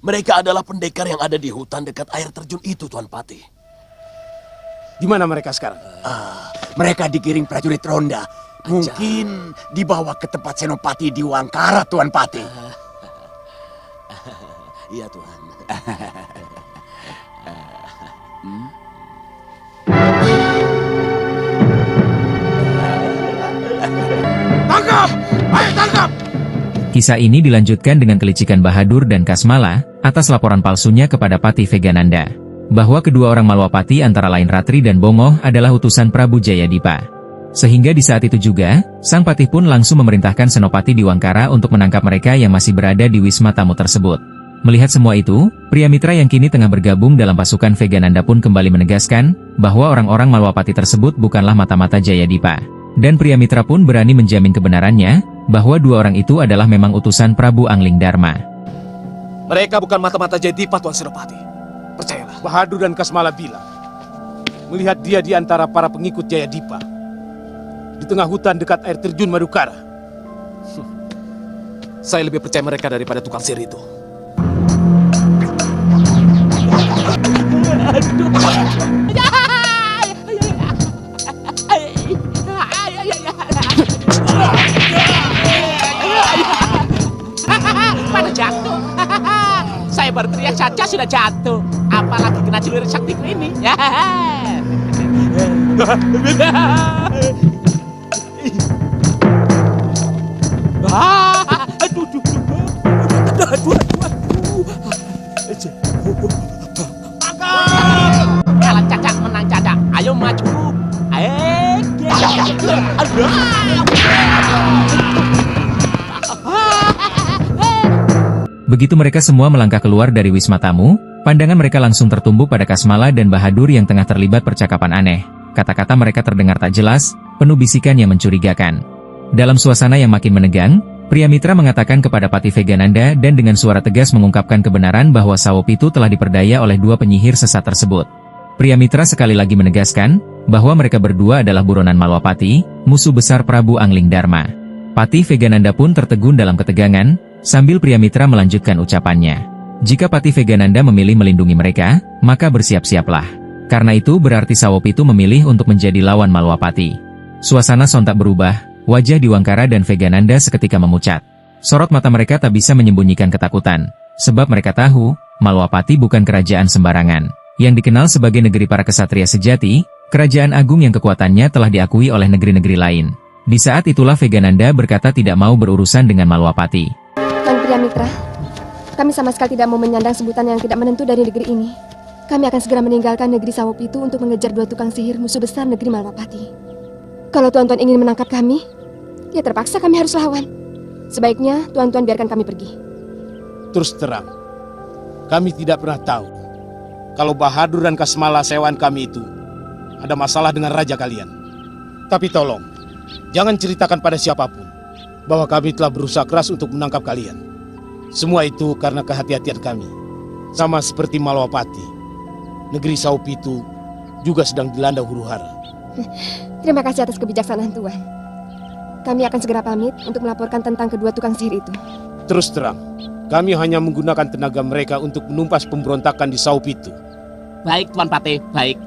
Mereka adalah pendekar yang ada di hutan dekat air terjun itu, Tuan Patih. Di mana mereka sekarang? Mereka digiring prajurit ronda. Mungkin dibawa ke tempat Senopati di Wangkara, Tuan Patih. Iya, Tuan. Tangkap! Ayo tangkap! Kisah ini dilanjutkan dengan kelicikan Bahadur dan Kasmala atas laporan palsunya kepada Patih Vegananda bahwa kedua orang Malwapati antara lain Ratri dan Bongoh adalah utusan Prabu Jayadipa. Sehingga di saat itu juga, Sang Patih pun langsung memerintahkan Senopati di Wangkara untuk menangkap mereka yang masih berada di wisma tamu tersebut. Melihat semua itu, pria mitra yang kini tengah bergabung dalam pasukan Vegananda pun kembali menegaskan bahwa orang-orang Malwapati tersebut bukanlah mata-mata Jayadipa. Dan pria mitra pun berani menjamin kebenarannya, bahwa dua orang itu adalah memang utusan Prabu Angling Darma. Mereka bukan mata-mata Jayadipa, Tuan Senopati. Percayalah. Bahadur dan Kasmala bilang, melihat dia di antara para pengikut Jayadipa, di tengah hutan dekat air terjun Madukara. Saya lebih percaya mereka daripada tukang sihir itu. Pada jatuh. Saya baru teriak saja sudah jatuh. Apalagi kena celurit saktiku ini. Kalah Cacak menang Cacak. Ayo maju. Begitu mereka semua melangkah keluar dari wisma tamu, pandangan mereka langsung tertumbu pada Kasmala dan Bahadur yang tengah terlibat percakapan aneh. Kata-kata mereka terdengar tak jelas, penuh bisikan yang mencurigakan. Dalam suasana yang makin menegang, pria mitra mengatakan kepada Patih Vegananda dan dengan suara tegas mengungkapkan kebenaran bahwa Sawopitu telah diperdaya oleh dua penyihir sesat tersebut. Pria mitra sekali lagi menegaskan bahwa mereka berdua adalah buronan Malwapati, musuh besar Prabu Angling Darma. Patih Vegananda pun tertegun dalam ketegangan, sambil pria mitra melanjutkan ucapannya. Jika Patih Vegananda memilih melindungi mereka, maka bersiap-siaplah. Karena itu berarti Sawopitu memilih untuk menjadi lawan Malwapati. Suasana sontak berubah, wajah di Wangkara dan Vegananda seketika memucat. Sorot mata mereka tak bisa menyembunyikan ketakutan, sebab mereka tahu, Malwapati bukan kerajaan sembarangan. Yang dikenal sebagai negeri para kesatria sejati, kerajaan agung yang kekuatannya telah diakui oleh negeri-negeri lain. Di saat itulah Vegananda berkata tidak mau berurusan dengan Malwapati. Tuan pria mitra, kami sama sekali tidak mau menyandang sebutan yang tidak menentu dari negeri ini. Kami akan segera meninggalkan negeri Sawopitu untuk mengejar dua tukang sihir musuh besar negeri Malwapati. Kalau tuan-tuan ingin menangkap kami, ya terpaksa kami harus lawan. Sebaiknya tuan-tuan biarkan kami pergi. Terus terang, kami tidak pernah tahu kalau Bahadur dan Kasmala sewaan kami itu ada masalah dengan raja kalian. Tapi tolong, jangan ceritakan pada siapapun bahwa kami telah berusaha keras untuk menangkap kalian. Semua itu karena kehati-hatian kami. Sama seperti Malwapati, negeri Sawopitu juga sedang dilanda huru-hara. Terima kasih atas kebijaksanaan tuan. Kami akan segera pamit untuk melaporkan tentang kedua tukang sihir itu. Terus terang, kami hanya menggunakan tenaga mereka untuk menumpas pemberontakan di Sawopitu. Baik Tuan Patih, baik.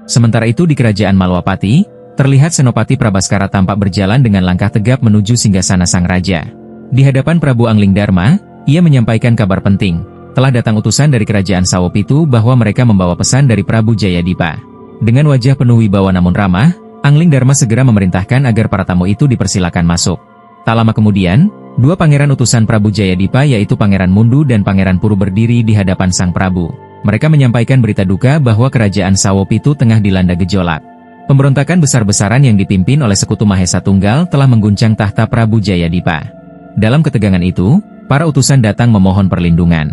Sementara itu di kerajaan Malwapati, terlihat Senopati Prabaskara tampak berjalan dengan langkah tegap menuju singgasana sang raja. Di hadapan Prabu Angling Darma, ia menyampaikan kabar penting. Telah datang utusan dari kerajaan Sawopitu bahwa mereka membawa pesan dari Prabu Jayadipa. Dengan wajah penuh wibawa namun ramah, Angling Darma segera memerintahkan agar para tamu itu dipersilakan masuk. Tak lama kemudian, dua pangeran utusan Prabu Jayadipa yaitu Pangeran Mundu dan Pangeran Puru berdiri di hadapan sang Prabu. Mereka menyampaikan berita duka bahwa kerajaan Sawopitu tengah dilanda gejolak. Pemberontakan besar-besaran yang dipimpin oleh Sekutu Mahesa Tunggal telah mengguncang tahta Prabu Jayadipa. Dalam ketegangan itu, para utusan datang memohon perlindungan.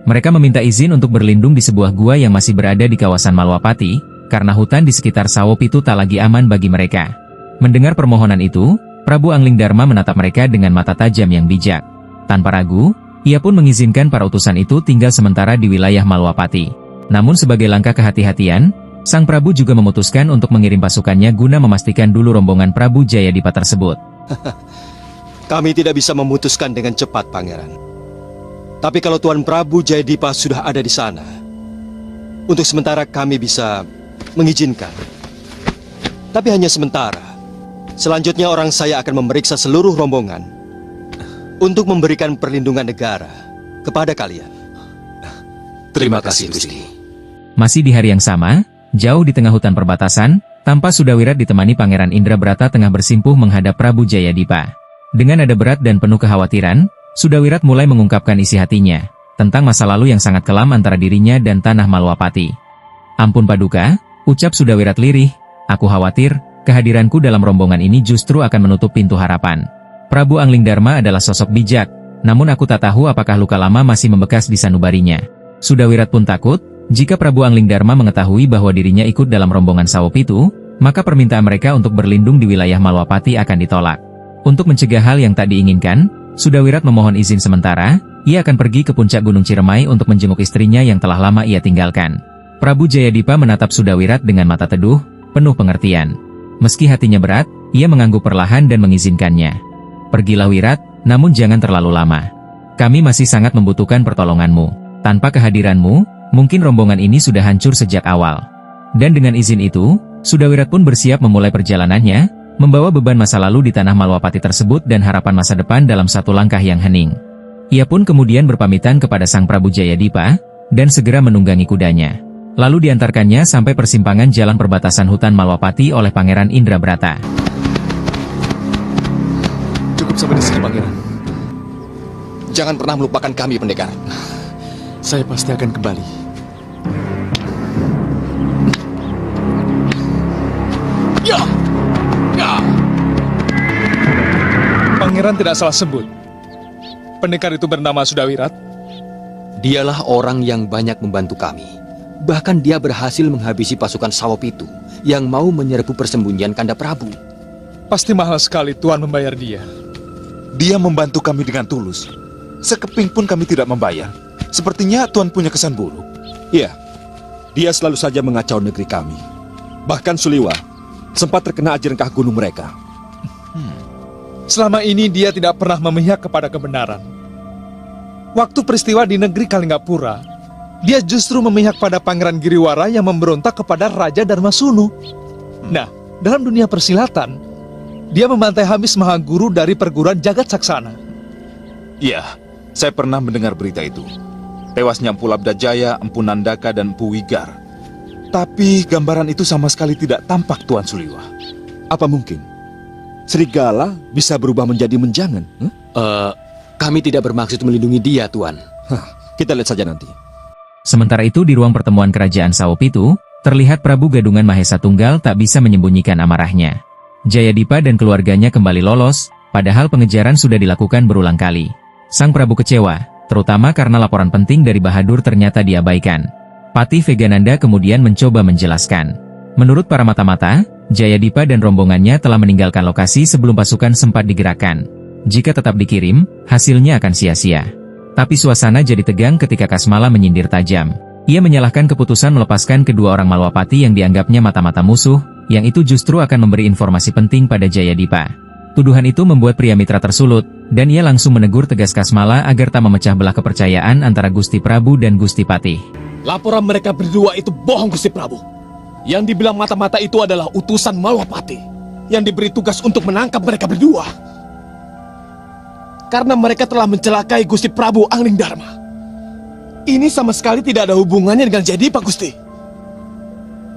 Mereka meminta izin untuk berlindung di sebuah gua yang masih berada di kawasan Malwapati, karena hutan di sekitar Sawopitu tak lagi aman bagi mereka. Mendengar permohonan itu, Prabu Angling Darma menatap mereka dengan mata tajam yang bijak. Tanpa ragu, ia pun mengizinkan para utusan itu tinggal sementara di wilayah Malwapati. Namun sebagai langkah kehati-hatian, sang Prabu juga memutuskan untuk mengirim pasukannya guna memastikan dulu rombongan Prabu Jayadipa tersebut. Kami tidak bisa memutuskan dengan cepat, Pangeran. Tapi kalau Tuan Prabu Jayadipa sudah ada di sana, untuk sementara kami bisa mengizinkan. Tapi hanya sementara. Selanjutnya orang saya akan memeriksa seluruh rombongan untuk memberikan perlindungan negara kepada kalian. Terima kasih, Gusti. Masih di hari yang sama, jauh di tengah hutan perbatasan, tanpa Sudawirat ditemani Pangeran Indrabrata tengah bersimpuh menghadap Prabu Jayadipa. Dengan nada berat dan penuh kekhawatiran, Sudawirat mulai mengungkapkan isi hatinya tentang masa lalu yang sangat kelam antara dirinya dan tanah Malwapati. Ampun Paduka, ucap Sudawirat lirih, aku khawatir, kehadiranku dalam rombongan ini justru akan menutup pintu harapan. Prabu Anglingdarma adalah sosok bijak, namun aku tak tahu apakah luka lama masih membekas di sanubarinya. Sudawirat pun takut, jika Prabu Anglingdarma mengetahui bahwa dirinya ikut dalam rombongan Sawopitu, maka permintaan mereka untuk berlindung di wilayah Malwapati akan ditolak. Untuk mencegah hal yang tak diinginkan, Sudawirat memohon izin sementara, ia akan pergi ke puncak Gunung Ciremai untuk menjenguk istrinya yang telah lama ia tinggalkan. Prabu Jayadipa menatap Sudawirat dengan mata teduh, penuh pengertian. Meski hatinya berat, ia mengangguk perlahan dan mengizinkannya. Pergilah Wirat, namun jangan terlalu lama. Kami masih sangat membutuhkan pertolonganmu. Tanpa kehadiranmu, mungkin rombongan ini sudah hancur sejak awal. Dan dengan izin itu, Sudawirat pun bersiap memulai perjalanannya, membawa beban masa lalu di tanah Malwapati tersebut dan harapan masa depan dalam satu langkah yang hening. Ia pun kemudian berpamitan kepada Sang Prabu Jayadipa, dan segera menunggangi kudanya. Lalu diantarkannya sampai persimpangan jalan perbatasan hutan Malwapati oleh Pangeran Indrabrata. Cukup sampai di sini, Pangeran. Jangan pernah melupakan kami, pendekar. Saya pasti akan kembali. Ya! Ya! Pangeran tidak salah sebut. Pendekar itu bernama Sudawirat. Dialah orang yang banyak membantu kami. Bahkan dia berhasil menghabisi pasukan Sawopitu yang mau menyerbu persembunyian Kanda Prabu. Pasti mahal sekali Tuan membayar dia. Dia membantu kami dengan tulus. Sekeping pun kami tidak membayar. Sepertinya Tuan punya kesan buruk. Iya, dia selalu saja mengacau negeri kami. Bahkan Suliwa sempat terkena ajarengkah gunung mereka. Selama ini dia tidak pernah memihak kepada kebenaran. Waktu peristiwa di negeri Kalinggapura, dia justru memihak pada Pangeran Giriwara yang memberontak kepada Raja Darmasunu. Nah, dalam dunia persilatan, dia membantai habis Mahaguru dari perguruan Jagat Saksana. Iya, saya pernah mendengar berita itu. Tewasnya Empu Labdajaya, Empu Nandaka, dan Empu Wigar. Tapi gambaran itu sama sekali tidak tampak, Tuan Suliwa. Apa mungkin serigala bisa berubah menjadi menjangan? Kami tidak bermaksud melindungi dia, Tuan. Kita lihat saja nanti. Sementara itu di ruang pertemuan kerajaan Sawopitu, terlihat Prabu Gadungan Mahesa Tunggal tak bisa menyembunyikan amarahnya. Jayadipa dan keluarganya kembali lolos, padahal pengejaran sudah dilakukan berulang kali. Sang Prabu kecewa, terutama karena laporan penting dari Bahadur ternyata diabaikan. Patih Vegananda kemudian mencoba menjelaskan. Menurut para mata-mata, Jayadipa dan rombongannya telah meninggalkan lokasi sebelum pasukan sempat digerakkan. Jika tetap dikirim, hasilnya akan sia-sia. Tapi suasana jadi tegang ketika Kasmala menyindir tajam. Ia menyalahkan keputusan melepaskan kedua orang Malwapati yang dianggapnya mata-mata musuh, yang itu justru akan memberi informasi penting pada Jayadipa. Tuduhan itu membuat pria mitra tersulut, dan ia langsung menegur tegas Kasmala agar tak memecah belah kepercayaan antara Gusti Prabu dan Gusti Patih. Laporan mereka berdua itu bohong, Gusti Prabu. Yang dibilang mata-mata itu adalah utusan Malwapati, yang diberi tugas untuk menangkap mereka berdua. Karena mereka telah mencelakai Gusti Prabu Anglingdarma. Ini sama sekali tidak ada hubungannya dengan Jayadipa, Gusti.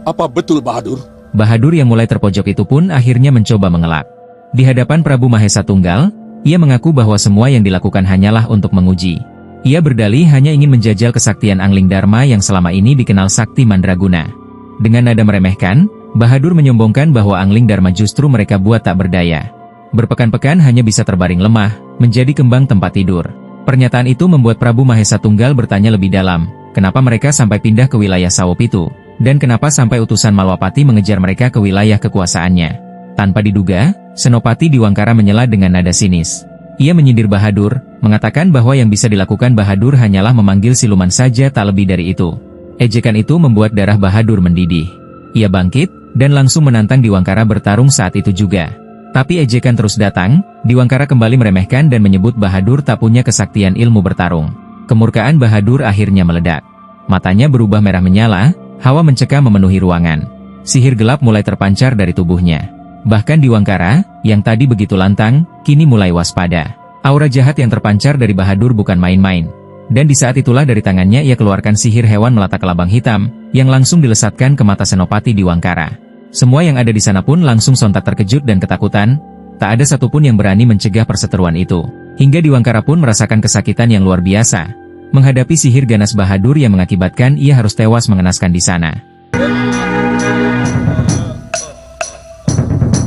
Apa betul, Bahadur? Bahadur yang mulai terpojok itu pun akhirnya mencoba mengelak. Di hadapan Prabu Mahesa Tunggal, ia mengaku bahwa semua yang dilakukan hanyalah untuk menguji. Ia berdalih hanya ingin menjajal kesaktian Anglingdarma yang selama ini dikenal sakti mandraguna. Dengan nada meremehkan, Bahadur menyombongkan bahwa Anglingdarma justru mereka buat tak berdaya. Berpekan-pekan hanya bisa terbaring lemah, menjadi kembang tempat tidur. Pernyataan itu membuat Prabu Mahesa Tunggal bertanya lebih dalam, kenapa mereka sampai pindah ke wilayah Sawopitu, dan kenapa sampai utusan Malwapati mengejar mereka ke wilayah kekuasaannya. Tanpa diduga, Senopati Diwangkara menyela dengan nada sinis. Ia menyindir Bahadur, mengatakan bahwa yang bisa dilakukan Bahadur hanyalah memanggil siluman saja, tak lebih dari itu. Ejekan itu membuat darah Bahadur mendidih. Ia bangkit, dan langsung menantang Diwangkara bertarung saat itu juga. Tapi ejekan terus datang, Diwangkara kembali meremehkan dan menyebut Bahadur tak punya kesaktian ilmu bertarung. Kemurkaan Bahadur akhirnya meledak. Matanya berubah merah menyala, hawa mencekam memenuhi ruangan. Sihir gelap mulai terpancar dari tubuhnya. Bahkan Diwangkara, yang tadi begitu lantang, kini mulai waspada. Aura jahat yang terpancar dari Bahadur bukan main-main. Dan di saat itulah dari tangannya ia keluarkan sihir hewan melata kelabang hitam, yang langsung dilesatkan ke mata Senopati Diwangkara. Semua yang ada di sana pun langsung sontak terkejut dan ketakutan, tak ada satupun yang berani mencegah perseteruan itu. Hingga Diwangkara pun merasakan kesakitan yang luar biasa, menghadapi sihir ganas Bahadur yang mengakibatkan ia harus tewas mengenaskan di sana.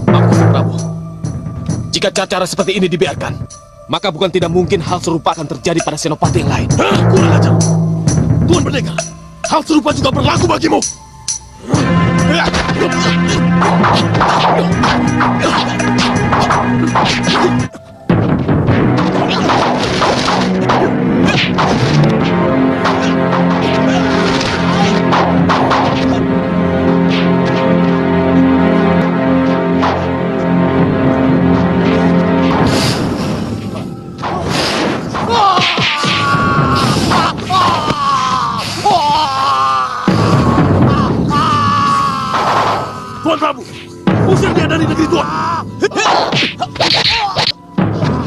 Gusti Prabu, jika cara seperti ini dibiarkan, maka bukan tidak mungkin hal serupa akan terjadi pada senopati yang lain. Kurang ajar! Tuan Pendekar, hal serupa juga berlaku bagimu! Tuan Prabu, usir dia dari negeri Tuan.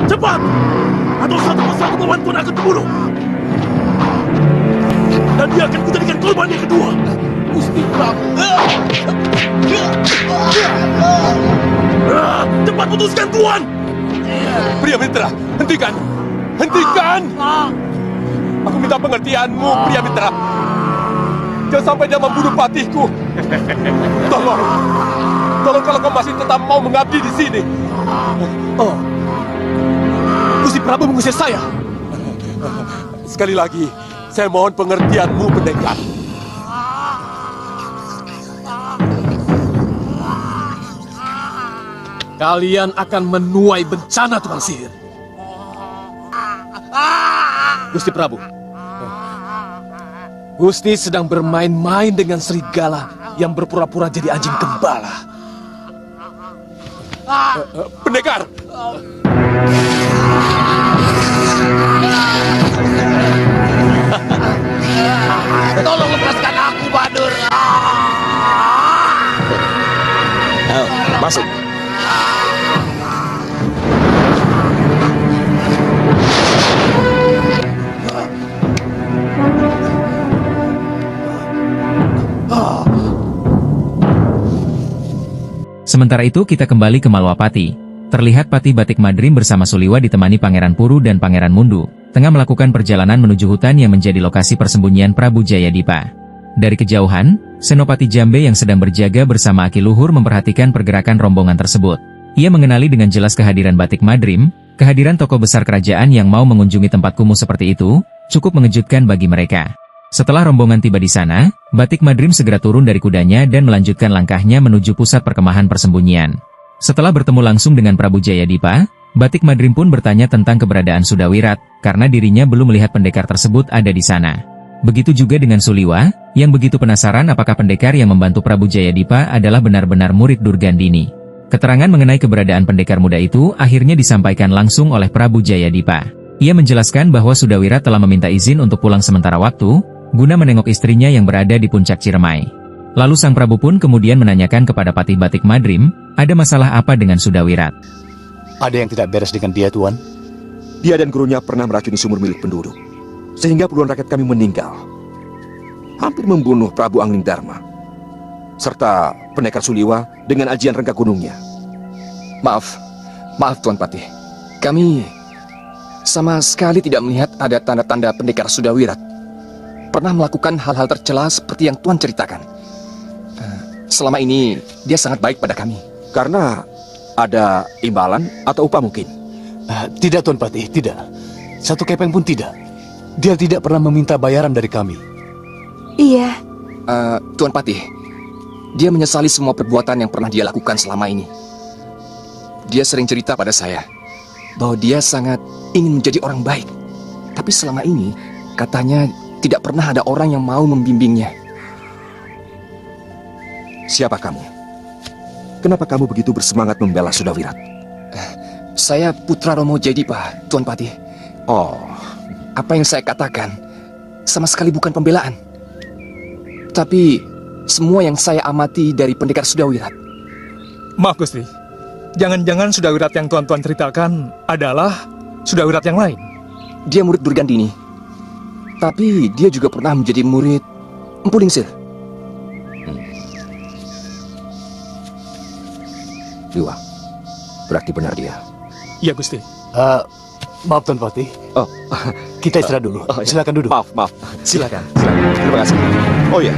Cepat, atau satu persatu kawan Tuan akan terbunuh. Dan dia akan kujadikan korban yang kedua. Gusti Prabu. Cepat putuskan Tuan. Pria Mitra, hentikan. Hentikan. Aku minta pengertianmu, Pria Mitra. Jangan sampai dia membunuh patihku. Tolong kalau kau masih tetap mau mengabdi di sini. Oh, Gusti Prabu mengusir saya. Sekali lagi, saya mohon pengertianmu, Pendekar. Kalian akan menuai bencana tukang sihir. Gusti Prabu, Gusti sedang bermain-main dengan serigala yang berpura-pura jadi anjing gembala. Pendekar! Tolong lepaskan aku, Bahadur. Masuk. Sementara itu kita kembali ke Malwapati. Terlihat Patih Batik Madrim bersama Suliwa ditemani Pangeran Puru dan Pangeran Mundu, tengah melakukan perjalanan menuju hutan yang menjadi lokasi persembunyian Prabu Jayadipa. Dari kejauhan, Senopati Jambe yang sedang berjaga bersama Aki Luhur memperhatikan pergerakan rombongan tersebut. Ia mengenali dengan jelas kehadiran Batik Madrim, kehadiran tokoh besar kerajaan yang mau mengunjungi tempat kumuh seperti itu, cukup mengejutkan bagi mereka. Setelah rombongan tiba di sana, Batik Madrim segera turun dari kudanya dan melanjutkan langkahnya menuju pusat perkemahan persembunyian. Setelah bertemu langsung dengan Prabu Jayadipa, Batik Madrim pun bertanya tentang keberadaan Sudawirat, karena dirinya belum melihat pendekar tersebut ada di sana. Begitu juga dengan Suliwa, yang begitu penasaran apakah pendekar yang membantu Prabu Jayadipa adalah benar-benar murid Durgandini. Keterangan mengenai keberadaan pendekar muda itu akhirnya disampaikan langsung oleh Prabu Jayadipa. Ia menjelaskan bahwa Sudawirat telah meminta izin untuk pulang sementara waktu, guna menengok istrinya yang berada di puncak Ciremai. Lalu sang Prabu pun kemudian menanyakan kepada Patih Batik Madrim, ada masalah apa dengan Sudawirat? Ada yang tidak beres dengan dia, Tuan? Dia dan gurunya pernah meracuni sumur milik penduduk, sehingga puluhan rakyat kami meninggal. Hampir membunuh Prabu Angling Dharma, serta pendekar Suliwa dengan ajian rengga gunungnya. Maaf Tuan Patih. Kami sama sekali tidak melihat ada tanda-tanda pendekar Sudawirat pernah melakukan hal-hal tercela seperti yang Tuan ceritakan. Selama ini, dia sangat baik pada kami. Karena ada imbalan atau upah mungkin? Tidak, Tuan Patih, tidak. Satu kepeng pun tidak. Dia tidak pernah meminta bayaran dari kami. Iya. Tuan Patih, dia menyesali semua perbuatan yang pernah dia lakukan selama ini. Dia sering cerita pada saya bahwa dia sangat ingin menjadi orang baik. Tapi selama ini, katanya tidak pernah ada orang yang mau membimbingnya. Siapa kamu? Kenapa kamu begitu bersemangat membela Sudawirat? Saya putra Romo Jayadipa, Tuan Patih. Oh, Apa yang saya katakan sama sekali bukan pembelaan. Tapi semua yang saya amati dari pendekar Sudawirat. Maaf Gusti, jangan-jangan Sudawirat yang tuan-tuan ceritakan adalah Sudawirat yang lain. Dia murid Durgandini. Tapi dia juga pernah menjadi murid Empu Lingsir. Liwa, berarti benar dia. Iya Gusti. Maaf Tuan Patih. Oh, Kita istirahat dulu. iya. Silakan duduk. Maaf. Silakan. Terima kasih. Oh ya,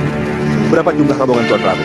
berapa jumlah rombongan Tuan Prabu?